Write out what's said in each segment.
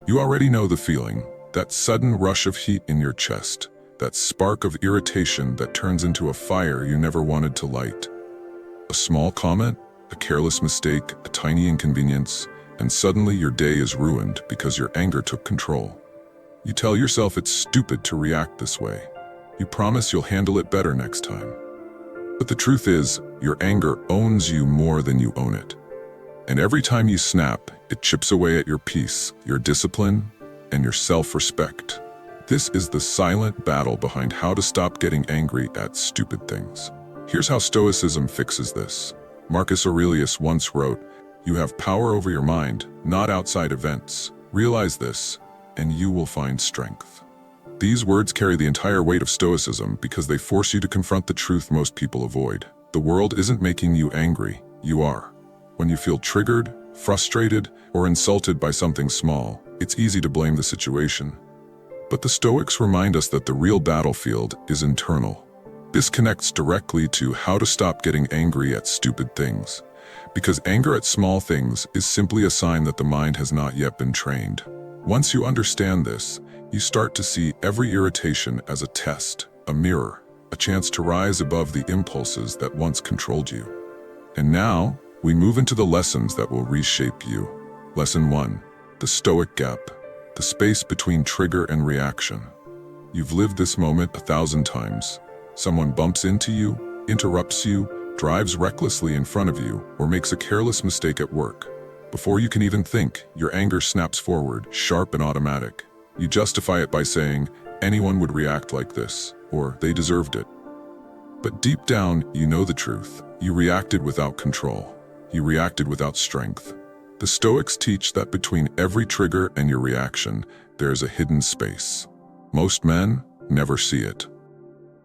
You already know the feeling, that sudden rush of heat in your chest, that spark of irritation that turns into a fire you never wanted to light. A small comment, a careless mistake, a tiny inconvenience, and suddenly your day is ruined because your anger took control. You tell yourself it's stupid to react this way. You promise you'll handle it better next time. But the truth is, your anger owns you more than you own it. And every time you snap, it chips away at your peace, your discipline, and your self-respect. This is the silent battle behind how to stop getting angry at stupid things. Here's how Stoicism fixes this. Marcus Aurelius once wrote, "You have power over your mind, not outside events. Realize this, and you will find strength." These words carry the entire weight of Stoicism because they force you to confront the truth most people avoid. The world isn't making you angry, you are. When you feel triggered, frustrated, or insulted by something small, it's easy to blame the situation. But the Stoics remind us that the real battlefield is internal. This connects directly to how to stop getting angry at stupid things. Because anger at small things is simply a sign that the mind has not yet been trained. Once you understand this, you start to see every irritation as a test, a mirror, a chance to rise above the impulses that once controlled you. And now, we move into the lessons that will reshape you. Lesson 1. The Stoic Gap. The space between trigger and reaction. You've lived this moment 1,000 times. Someone bumps into you, interrupts you, drives recklessly in front of you, or makes a careless mistake at work. Before you can even think, your anger snaps forward, sharp and automatic. You justify it by saying, anyone would react like this, or they deserved it. But deep down, you know the truth. You reacted without control. You reacted without strength. The Stoics teach that between every trigger and your reaction, there is a hidden space. Most men never see it.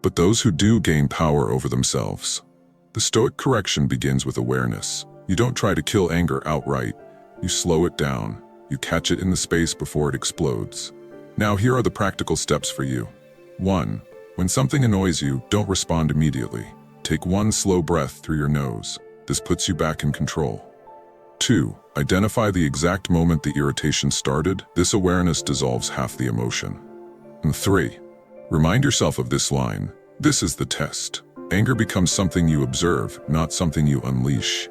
But those who do gain power over themselves. The Stoic correction begins with awareness. You don't try to kill anger outright. You slow it down. You catch it in the space before it explodes. Now here are the practical steps for you. 1. When something annoys you, don't respond immediately. Take one slow breath through your nose. This puts you back in control. 2. Identify the exact moment the irritation started. This awareness dissolves half the emotion. And 3. Remind yourself of this line. This is the test. Anger becomes something you observe, not something you unleash.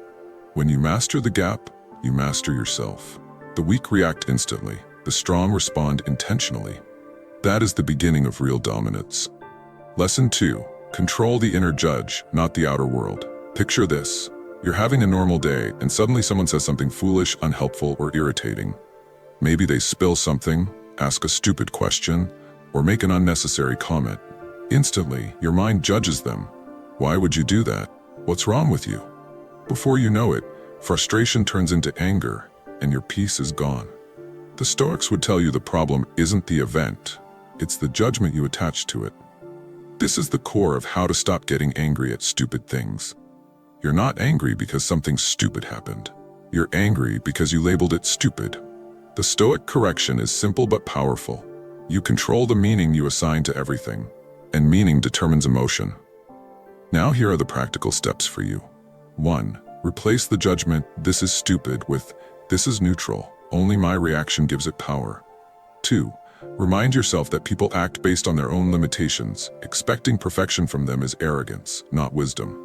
When you master the gap, you master yourself. The weak react instantly. The strong respond intentionally. That is the beginning of real dominance. Lesson 2. Control the inner judge, not the outer world. Picture this. You're having a normal day, and suddenly someone says something foolish, unhelpful, or irritating. Maybe they spill something, ask a stupid question, or make an unnecessary comment. Instantly, your mind judges them. Why would you do that? What's wrong with you? Before you know it, frustration turns into anger, and your peace is gone. The Stoics would tell you the problem isn't the event, it's the judgment you attach to it. This is the core of how to stop getting angry at stupid things. You're not angry because something stupid happened. You're angry because you labeled it stupid. The Stoic correction is simple but powerful. You control the meaning you assign to everything, and meaning determines emotion. Now here are the practical steps for you. 1. Replace the judgment, "this is stupid," with, "this is neutral, only my reaction gives it power." 2. Remind yourself that people act based on their own limitations. Expecting perfection from them is arrogance, not wisdom.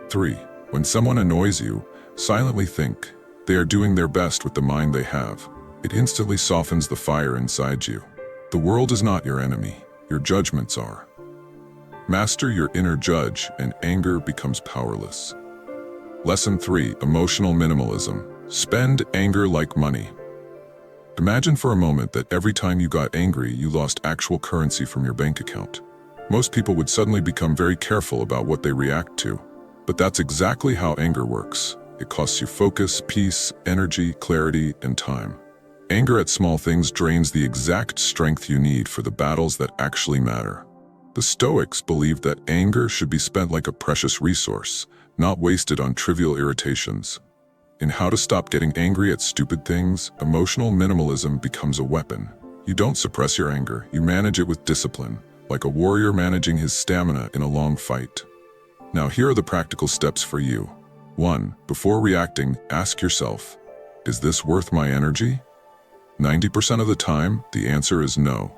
3. When someone annoys you, silently think, they are doing their best with the mind they have. It instantly softens the fire inside you. The world is not your enemy, your judgments are. Master your inner judge and anger becomes powerless. Lesson 3. Emotional minimalism. Spend anger like money. Imagine for a moment that every time you got angry, you lost actual currency from your bank account. Most people would suddenly become very careful about what they react to. But that's exactly how anger works. It costs you focus, peace, energy, clarity, and time. Anger at small things drains the exact strength you need for the battles that actually matter. The Stoics believed that anger should be spent like a precious resource, not wasted on trivial irritations. In How to Stop Getting Angry at Stupid Things, emotional minimalism becomes a weapon. You don't suppress your anger, you manage it with discipline, like a warrior managing his stamina in a long fight. Now here are the practical steps for you. 1. Before reacting, ask yourself, is this worth my energy? 90% of the time, the answer is no.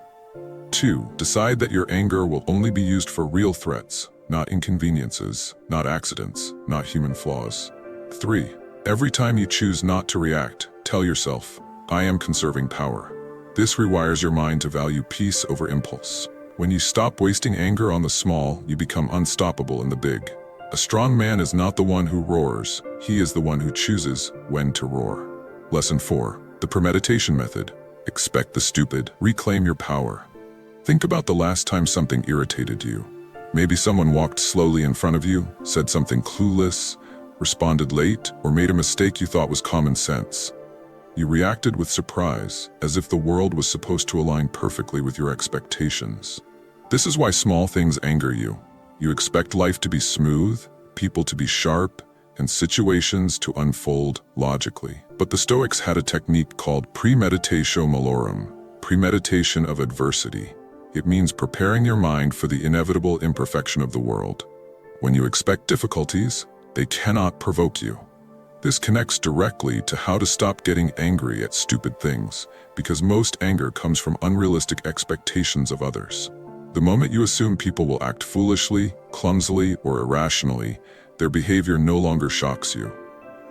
2. Decide that your anger will only be used for real threats, not inconveniences, not accidents, not human flaws. 3. Every time you choose not to react, tell yourself, I am conserving power. This rewires your mind to value peace over impulse. When you stop wasting anger on the small, you become unstoppable in the big. A strong man is not the one who roars, he is the one who chooses when to roar. Lesson 4. The premeditation method. Expect the stupid, reclaim your power. Think about the last time something irritated you. Maybe someone walked slowly in front of you, said something clueless, responded late, or made a mistake you thought was common sense. You reacted with surprise, as if the world was supposed to align perfectly with your expectations. This is why small things anger you. You expect life to be smooth, people to be sharp, and situations to unfold logically. But the Stoics had a technique called premeditatio malorum, premeditation of adversity. It means preparing your mind for the inevitable imperfection of the world. When you expect difficulties, they cannot provoke you. This connects directly to how to stop getting angry at stupid things, because most anger comes from unrealistic expectations of others. The moment you assume people will act foolishly, clumsily, or irrationally, their behavior no longer shocks you.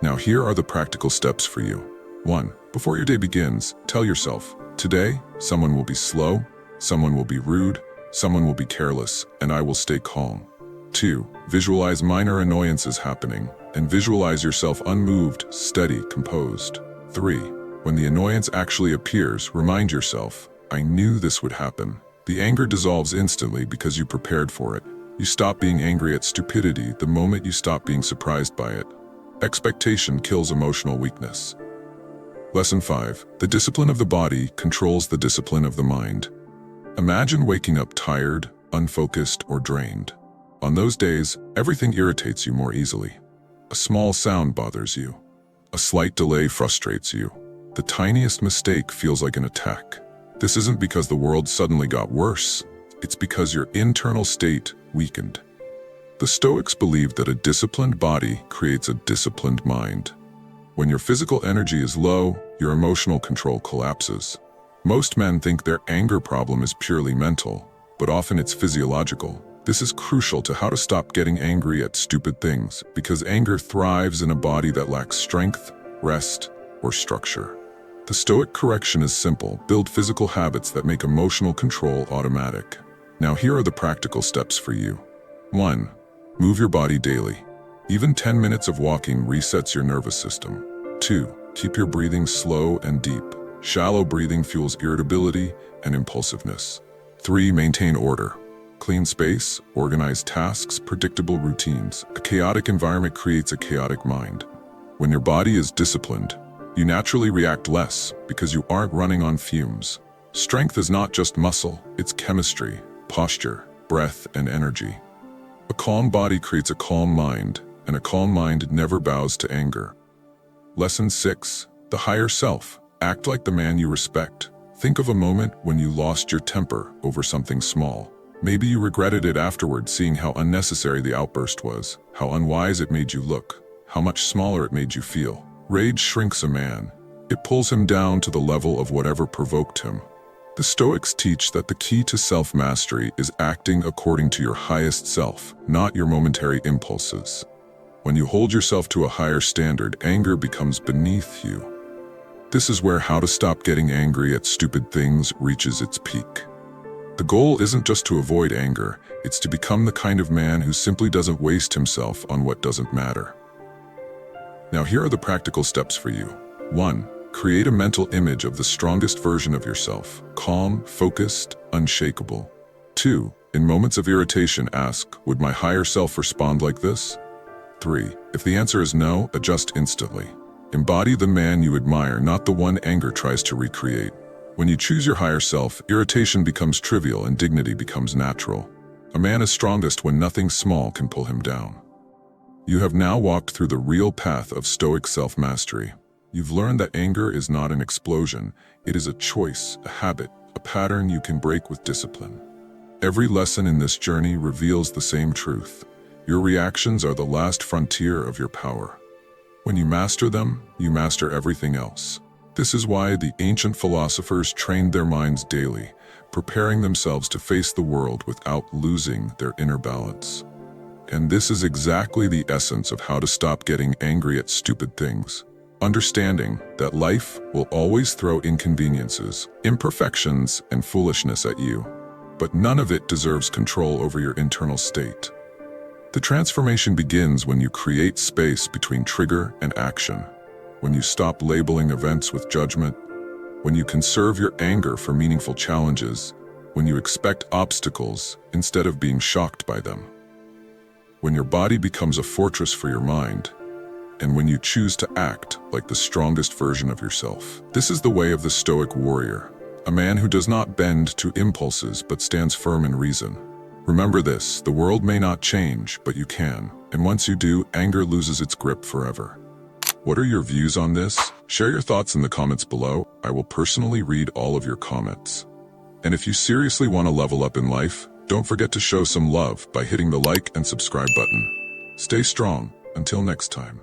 Now here are the practical steps for you. 1. Before your day begins, tell yourself, today, someone will be slow, someone will be rude, someone will be careless, and I will stay calm. 2. Visualize minor annoyances happening, and visualize yourself unmoved, steady, composed. 3. When the annoyance actually appears, remind yourself, I knew this would happen. The anger dissolves instantly because you prepared for it. You stop being angry at stupidity the moment you stop being surprised by it. Expectation kills emotional weakness. Lesson 5. The discipline of the body controls the discipline of the mind. Imagine waking up tired, unfocused, or drained. On those days, everything irritates you more easily. A small sound bothers you. A slight delay frustrates you. The tiniest mistake feels like an attack. This isn't because the world suddenly got worse. It's because your internal state weakened. The Stoics believed that a disciplined body creates a disciplined mind. When your physical energy is low, your emotional control collapses. Most men think their anger problem is purely mental, but often it's physiological. This is crucial to how to stop getting angry at stupid things, because anger thrives in a body that lacks strength, rest, or structure. The Stoic correction is simple: build physical habits that make emotional control automatic. Now here are the practical steps for you. 1. Move your body daily. Even 10 minutes of walking resets your nervous system. 2. Keep your breathing slow and deep. Shallow breathing fuels irritability and impulsiveness. 3. Maintain order. Clean space, organized tasks, predictable routines. A chaotic environment creates a chaotic mind. When your body is disciplined, you naturally react less because you aren't running on fumes. Strength is not just muscle, it's chemistry, posture, breath, and energy. A calm body creates a calm mind, and a calm mind never bows to anger. Lesson 6. The higher self. Act like the man you respect. Think of a moment when you lost your temper over something small. Maybe you regretted it afterward, seeing how unnecessary the outburst was, how unwise it made you look, how much smaller it made you feel. Rage shrinks a man. It pulls him down to the level of whatever provoked him. The Stoics teach that the key to self-mastery is acting according to your highest self, not your momentary impulses. When you hold yourself to a higher standard, anger becomes beneath you. This is where how to stop getting angry at stupid things reaches its peak. The goal isn't just to avoid anger, it's to become the kind of man who simply doesn't waste himself on what doesn't matter. Now here are the practical steps for you. 1. Create a mental image of the strongest version of yourself, calm, focused, unshakable. 2. In moments of irritation, ask, would my higher self respond like this? 3. If the answer is no, adjust instantly. Embody the man you admire, not the one anger tries to recreate. When you choose your higher self, irritation becomes trivial and dignity becomes natural. A man is strongest when nothing small can pull him down. You have now walked through the real path of Stoic self-mastery. You've learned that anger is not an explosion, it is a choice, a habit, a pattern you can break with discipline. Every lesson in this journey reveals the same truth. Your reactions are the last frontier of your power. When you master them, you master everything else. This is why the ancient philosophers trained their minds daily, preparing themselves to face the world without losing their inner balance. And this is exactly the essence of how to stop getting angry at stupid things. Understanding that life will always throw inconveniences, imperfections, and foolishness at you, but none of it deserves control over your internal state. The transformation begins when you create space between trigger and action, when you stop labeling events with judgment, when you conserve your anger for meaningful challenges, when you expect obstacles instead of being shocked by them, when your body becomes a fortress for your mind, and when you choose to act like the strongest version of yourself. This is the way of the Stoic warrior, a man who does not bend to impulses but stands firm in reason. Remember this, the world may not change, but you can, and once you do, anger loses its grip forever. What are your views on this? Share your thoughts in the comments below. I will personally read all of your comments. And if you seriously want to level up in life, don't forget to show some love by hitting the like and subscribe button. Stay strong. Until next time.